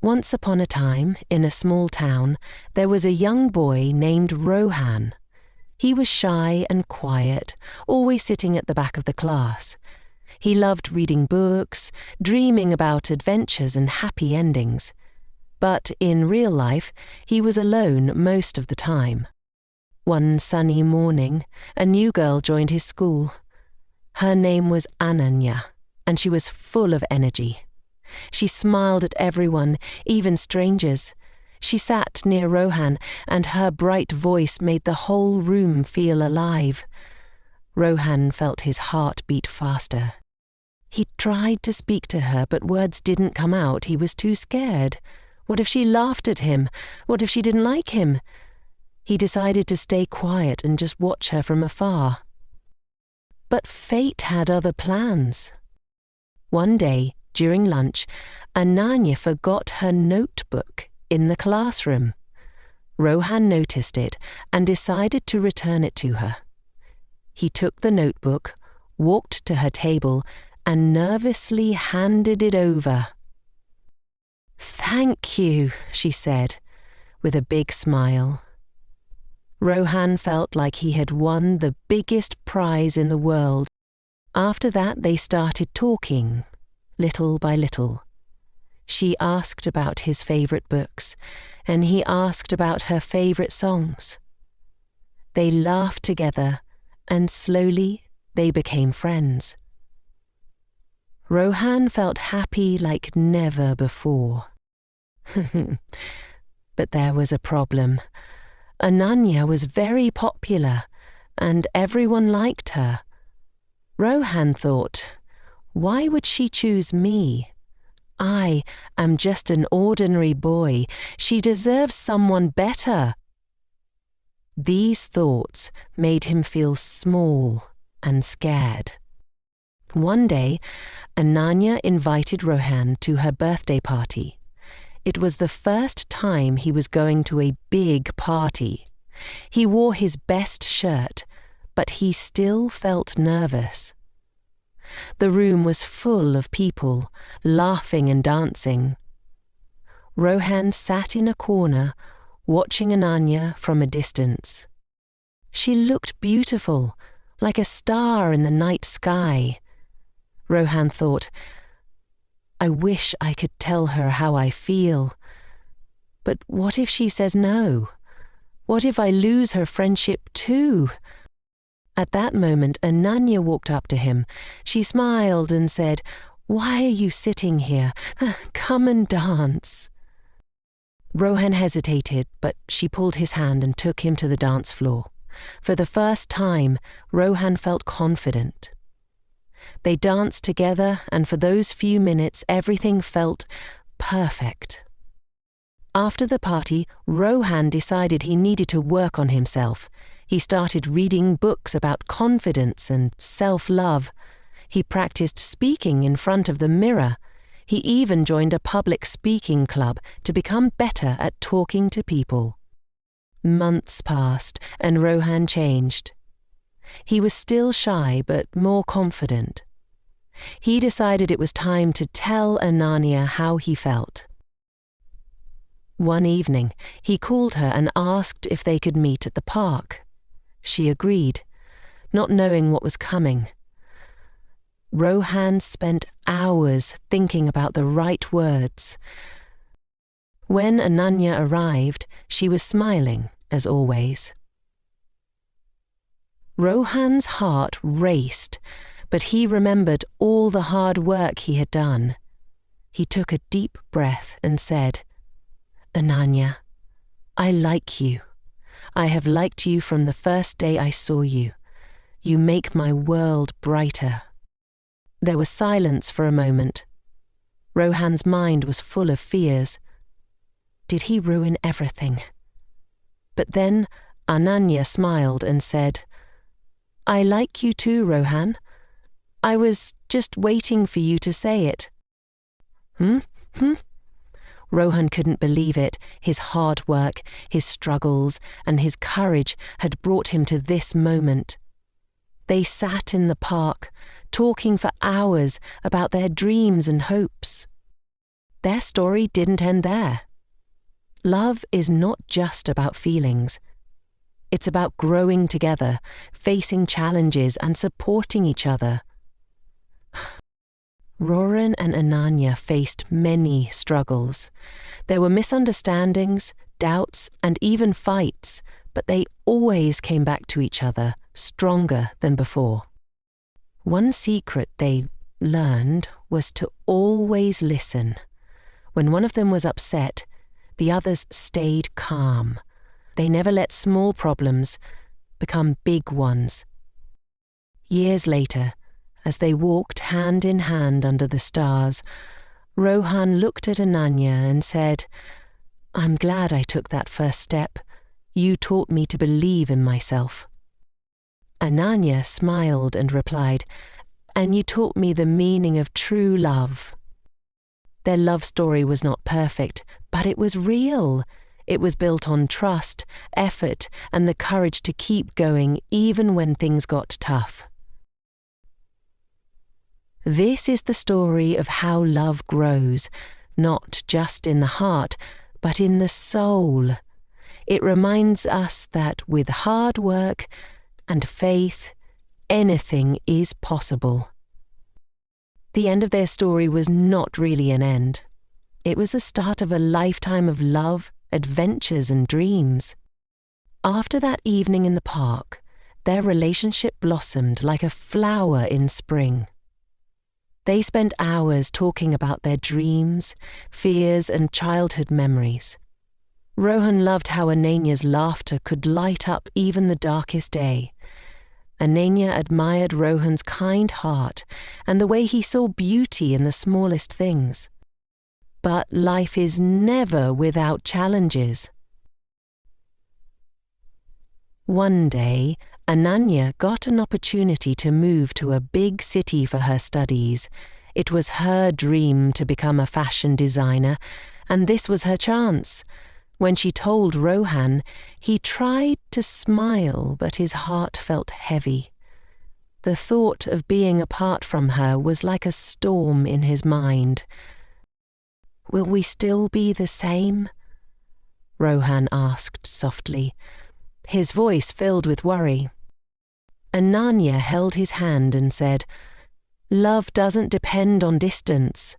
Once upon a time, in a small town, there was a young boy named Rohan. He was shy and quiet, always sitting at the back of the class. He loved reading books, dreaming about adventures and happy endings. But in real life, he was alone most of the time. One sunny morning, a new girl joined his school. Her name was Ananya, and she was full of energy. She smiled at everyone, even strangers. She sat near Rohan, and her bright voice made the whole room feel alive. Rohan felt his heart beat faster. He tried to speak to her, but words didn't come out. He was too scared. What if she laughed at him? What if she didn't like him? He decided to stay quiet and just watch her from afar. But fate had other plans. One day, during lunch, Ananya forgot her notebook in the classroom. Rohan noticed it and decided to return it to her. He took the notebook, walked to her table, and nervously handed it over. "Thank you," she said, with a big smile. Rohan felt like he had won the biggest prize in the world. After that, they started talking, little by little. She asked about his favorite books, and he asked about her favorite songs. They laughed together, and slowly they became friends. Rohan felt happy like never before. But there was a problem. Ananya was very popular, and everyone liked her. Rohan thought, why would she choose me? I am just an ordinary boy. She deserves someone better. These thoughts made him feel small and scared. One day, Ananya invited Rohan to her birthday party. It was the first time he was going to a big party. He wore his best shirt, but he still felt nervous. The room was full of people, laughing and dancing. Rohan sat in a corner, watching Ananya from a distance. She looked beautiful, like a star in the night sky. Rohan thought, I wish I could tell her how I feel. But what if she says no? What if I lose her friendship too? At that moment, Ananya walked up to him. She smiled and said, "Why are you sitting here? Come and dance." Rohan hesitated, but she pulled his hand and took him to the dance floor. For the first time, Rohan felt confident. They danced together, and for those few minutes, everything felt perfect. After the party, Rohan decided he needed to work on himself. He started reading books about confidence and self-love. He practiced speaking in front of the mirror. He even joined a public speaking club to become better at talking to people. Months passed, and Rohan changed. He was still shy, but more confident. He decided it was time to tell Ananya how he felt. One evening, he called her and asked if they could meet at the park. She agreed, not knowing what was coming. Rohan spent hours thinking about the right words. When Ananya arrived, she was smiling, as always. Rohan's heart raced, but he remembered all the hard work he had done. He took a deep breath and said, "Ananya, I like you. I have liked you from the first day I saw you. You make my world brighter." There was silence for a moment. Rohan's mind was full of fears. Did he ruin everything? But then Ananya smiled and said, "I like you too, Rohan. I was just waiting for you to say it." Rohan couldn't believe it. His hard work, his struggles, and his courage had brought him to this moment. They sat in the park, talking for hours about their dreams and hopes. their story didn't end there. Love is not just about feelings. It's about growing together, facing challenges and supporting each other. Rohan and Ananya faced many struggles. There were misunderstandings, doubts, and even fights, but they always came back to each other, stronger than before. One secret they learned was to always listen. When one of them was upset, the others stayed calm. They never let small problems become big ones. Years later, as they walked hand in hand under the stars, Rohan looked at Ananya and said, "I'm glad I took that first step. You taught me to believe in myself." Ananya smiled and replied, "And you taught me the meaning of true love." Their love story was not perfect, but it was real. It was built on trust, effort, and the courage to keep going even when things got tough. This is the story of how love grows, not just in the heart, but in the soul. It reminds us that with hard work and faith, anything is possible. The end of their story was not really an end. It was the start of a lifetime of love, adventures, and dreams. After that evening in the park, their relationship blossomed like a flower in spring. They spent hours talking about their dreams, fears, and childhood memories. Rohan loved how Ananya's laughter could light up even the darkest day. Ananya admired Rohan's kind heart and the way he saw beauty in the smallest things. But life is never without challenges. One day, Ananya got an opportunity to move to a big city for her studies. It was her dream to become a fashion designer, and this was her chance. When she told Rohan, he tried to smile, but his heart felt heavy. The thought of being apart from her was like a storm in his mind. "Will we still be the same?" Rohan asked softly, his voice filled with worry. Ananya held his hand and said, "Love doesn't depend on distance.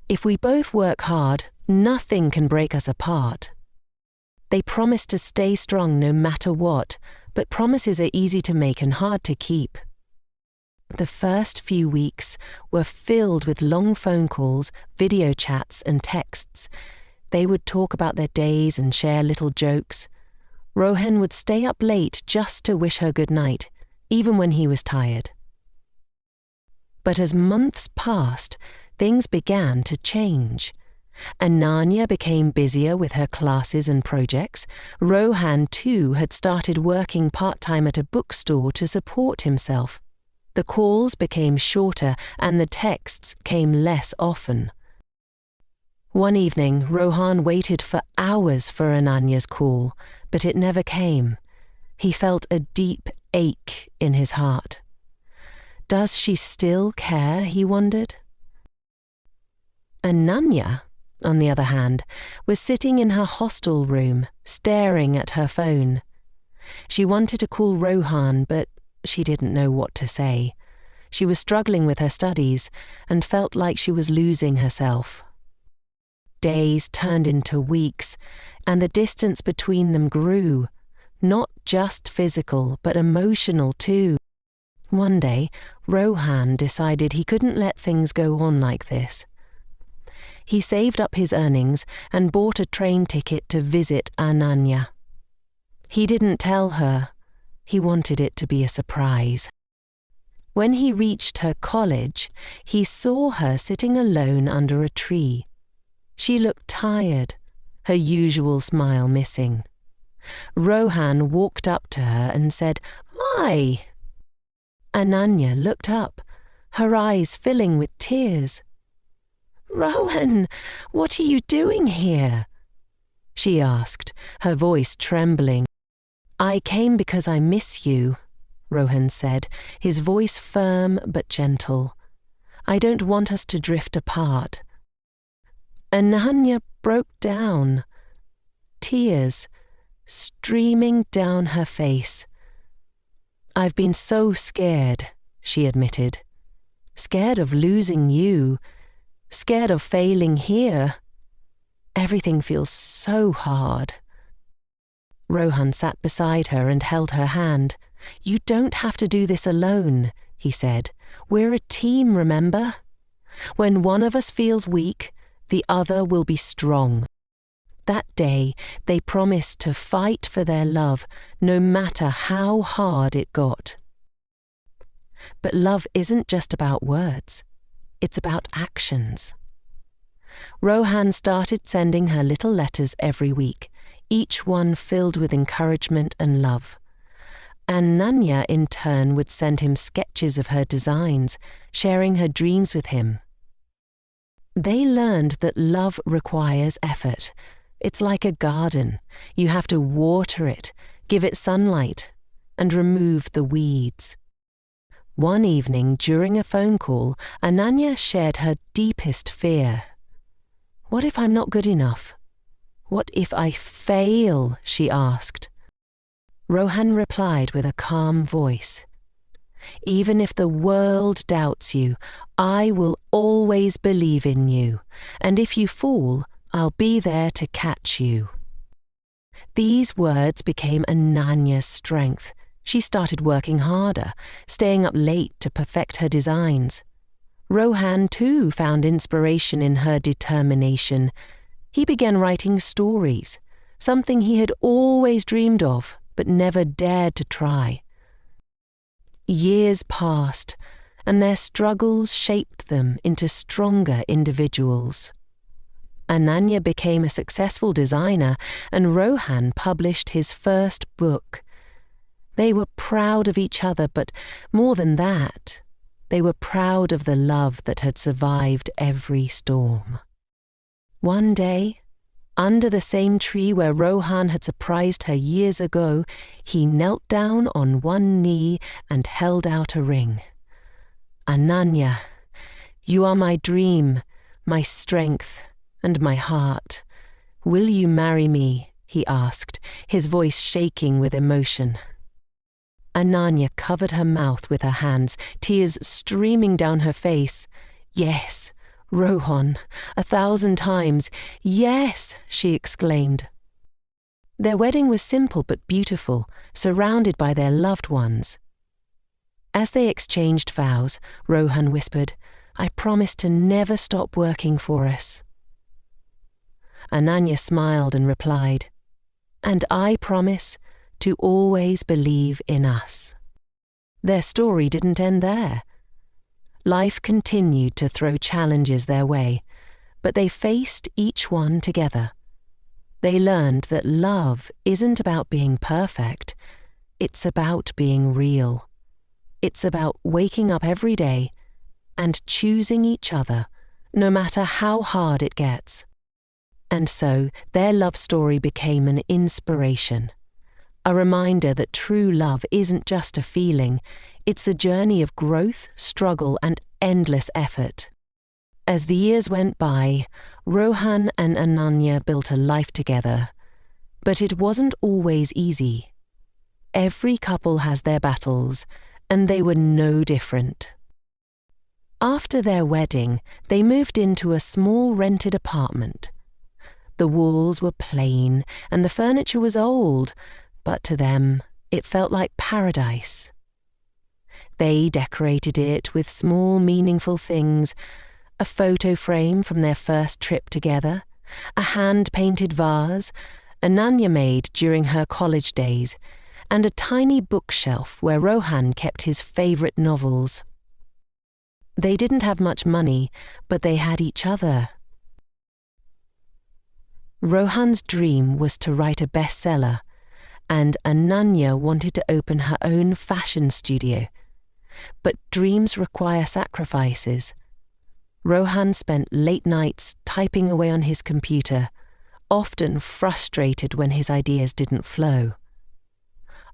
If we both work hard, nothing can break us apart." They promised to stay strong no matter what, but promises are easy to make and hard to keep. The first few weeks were filled with long phone calls, video chats, and texts. They would talk about their days and share little jokes. Rohan would stay up late just to wish her good night, even when he was tired. But as months passed, things began to change. Ananya became busier with her classes and projects. Rohan, too, had started working part-time at a bookstore to support himself. The calls became shorter and the texts came less often. One evening, Rohan waited for hours for Ananya's call, but it never came. He felt a deep ache in his heart. Does she still care, he wondered? Ananya, on the other hand, was sitting in her hostel room, staring at her phone. She wanted to call Rohan, but she didn't know what to say. She was struggling with her studies and felt like she was losing herself. Days turned into weeks, and the distance between them grew, not just physical, but emotional too. One day, Rohan decided he couldn't let things go on like this. He saved up his earnings and bought a train ticket to visit Ananya. He didn't tell her. He wanted it to be a surprise. When he reached her college, he saw her sitting alone under a tree. She looked tired, her usual smile missing. Rohan walked up to her and said, "Hi." Ananya looked up, her eyes filling with tears. "Rohan, what are you doing here?" she asked, her voice trembling. "I came because I miss you," Rohan said, his voice firm but gentle. "I don't want us to drift apart." Ananya broke down, tears streaming down her face. "I've been so scared," she admitted. "Scared of losing you, scared of failing here. Everything feels so hard." Rohan sat beside her and held her hand. "You don't have to do this alone," he said. "We're a team, remember? When one of us feels weak, the other will be strong." That day, they promised to fight for their love, no matter how hard it got. But love isn't just about words. It's about actions. Rohan started sending her little letters every week, each one filled with encouragement and love. Ananya, in turn, would send him sketches of her designs, sharing her dreams with him. They learned that love requires effort. It's like a garden. You have to water it, give it sunlight, and remove the weeds. One evening, during a phone call, Ananya shared her deepest fear. "What if I'm not good enough? What if I fail?" she asked. Rohan replied with a calm voice. "Even if the world doubts you, I will always believe in you, and if you fall, I'll be there to catch you." These words became Ananya's strength. She started working harder, staying up late to perfect her designs. Rohan too found inspiration in her determination. He began writing stories, something he had always dreamed of but never dared to try. Years passed, and their struggles shaped them into stronger individuals. Ananya became a successful designer, and Rohan published his first book. They were proud of each other, but more than that, they were proud of the love that had survived every storm. One day, under the same tree where Rohan had surprised her years ago, he knelt down on one knee and held out a ring. "Ananya, you are my dream, my strength, and my heart. Will you marry me?" he asked, his voice shaking with emotion. Ananya covered her mouth with her hands, tears streaming down her face. "Yes, Rohan, 1,000 times. Yes," she exclaimed. Their wedding was simple but beautiful, surrounded by their loved ones. As they exchanged vows, Rohan whispered, "I promise to never stop working for us." Ananya smiled and replied, "And I promise to always believe in us." Their story didn't end there. Life continued to throw challenges their way, but they faced each one together. They learned that love isn't about being perfect, it's about being real. It's about waking up every day and choosing each other, no matter how hard it gets. And so their love story became an inspiration, a reminder that true love isn't just a feeling, it's a journey of growth, struggle, and endless effort. As the years went by, Rohan and Ananya built a life together, but it wasn't always easy. Every couple has their battles, and they were no different. After their wedding, they moved into a small rented apartment. The walls were plain and the furniture was old, but to them, it felt like paradise. They decorated it with small, meaningful things, a photo frame from their first trip together, a hand-painted vase Ananya made during her college days, and a tiny bookshelf where Rohan kept his favourite novels. They didn't have much money, but they had each other. Rohan's dream was to write a bestseller, and Ananya wanted to open her own fashion studio. But dreams require sacrifices. Rohan spent late nights typing away on his computer, often frustrated when his ideas didn't flow.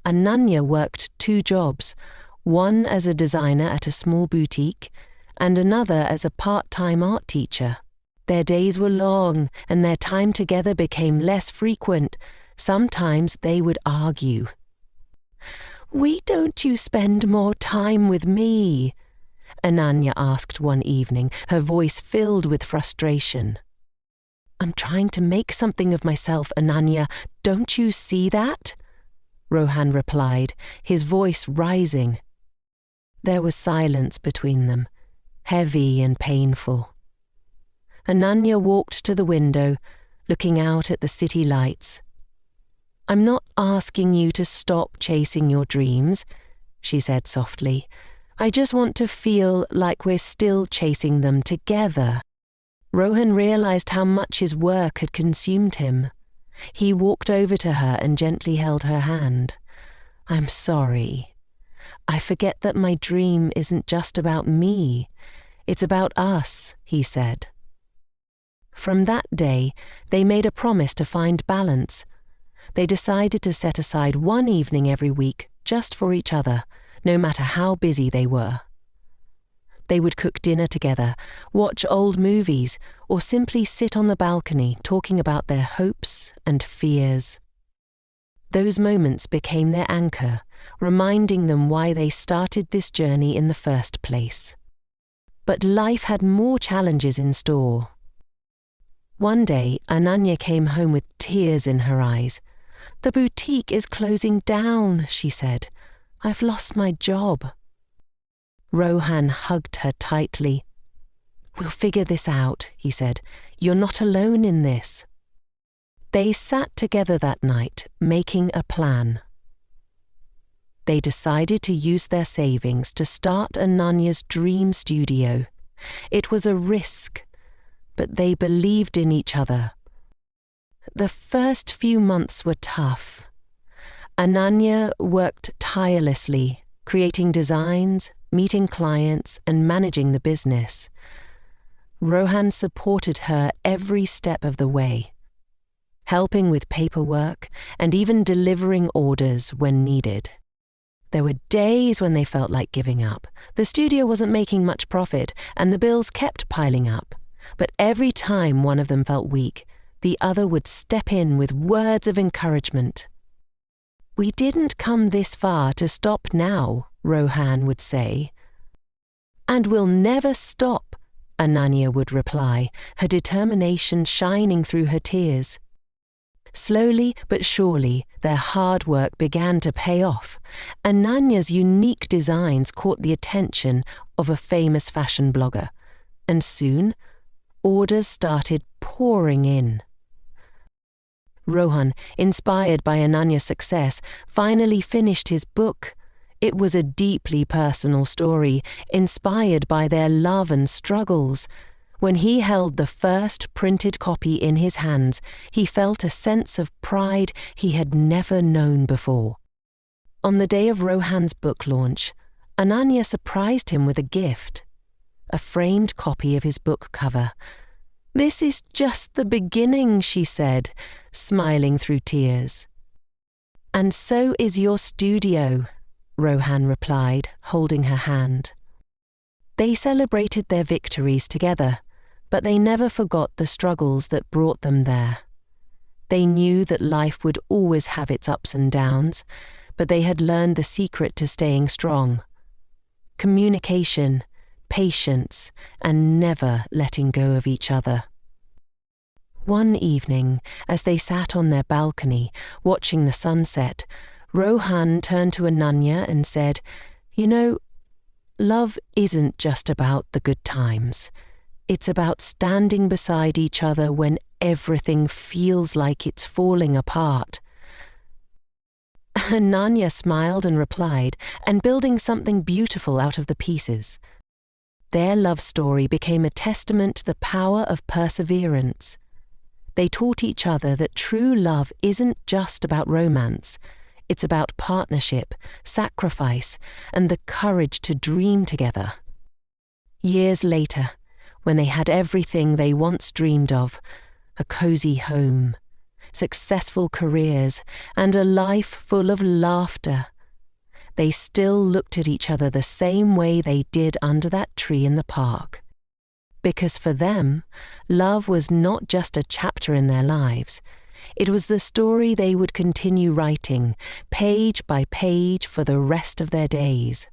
Ananya worked 2 jobs, one as a designer at a small boutique and another as a part-time art teacher. Their days were long, and their time together became less frequent. Sometimes they would argue. "Why don't you spend more time with me?" Ananya asked one evening, her voice filled with frustration. "I'm trying to make something of myself, Ananya. Don't you see that?" Rohan replied, his voice rising. There was silence between them, heavy and painful. Ananya walked to the window, looking out at the city lights. "I'm not asking you to stop chasing your dreams," she said softly. "I just want to feel like we're still chasing them together." Rohan realized how much his work had consumed him. He walked over to her and gently held her hand. "I'm sorry. I forget that my dream isn't just about me. It's about us," he said. From that day, they made a promise to find balance. They decided to set aside one evening every week just for each other, no matter how busy they were. They would cook dinner together, watch old movies, or simply sit on the balcony talking about their hopes and fears. Those moments became their anchor, reminding them why they started this journey in the first place. But life had more challenges in store. One day, Ananya came home with tears in her eyes. "The boutique is closing down," she said. "I've lost my job." Rohan hugged her tightly. "We'll figure this out," he said. "You're not alone in this." They sat together that night, making a plan. They decided to use their savings to start Ananya's dream studio. It was a risk, but they believed in each other. The first few months were tough. Ananya worked tirelessly, creating designs, meeting clients, and managing the business. Rohan supported her every step of the way, helping with paperwork and even delivering orders when needed. There were days when they felt like giving up. The studio wasn't making much profit, and the bills kept piling up. But every time one of them felt weak, the other would step in with words of encouragement. "We didn't come this far to stop now," Rohan would say. "And we'll never stop," Ananya would reply, her determination shining through her tears. Slowly but surely, their hard work began to pay off. Ananya's unique designs caught the attention of a famous fashion blogger, and soon, orders started pouring in. Rohan, inspired by Ananya's success, finally finished his book. It was a deeply personal story, inspired by their love and struggles. When he held the first printed copy in his hands, he felt a sense of pride he had never known before. On the day of Rohan's book launch, Ananya surprised him with a gift, a framed copy of his book cover. "This is just the beginning," she said, smiling through tears. "And so is your studio," Rohan replied, holding her hand. They celebrated their victories together, but they never forgot the struggles that brought them there. They knew that life would always have its ups and downs, but they had learned the secret to staying strong. Communication, patience, and never letting go of each other. One evening, as they sat on their balcony, watching the sunset, Rohan turned to Ananya and said, "You know, love isn't just about the good times. It's about standing beside each other when everything feels like it's falling apart." Ananya smiled and replied, "And building something beautiful out of the pieces." Their love story became a testament to the power of perseverance. They taught each other that true love isn't just about romance. It's about partnership, sacrifice, and the courage to dream together. Years later, when they had everything they once dreamed of, a cozy home, successful careers, and a life full of laughter, they still looked at each other the same way they did under that tree in the park. because for them, love was not just a chapter in their lives. It was the story they would continue writing, page by page, for the rest of their days.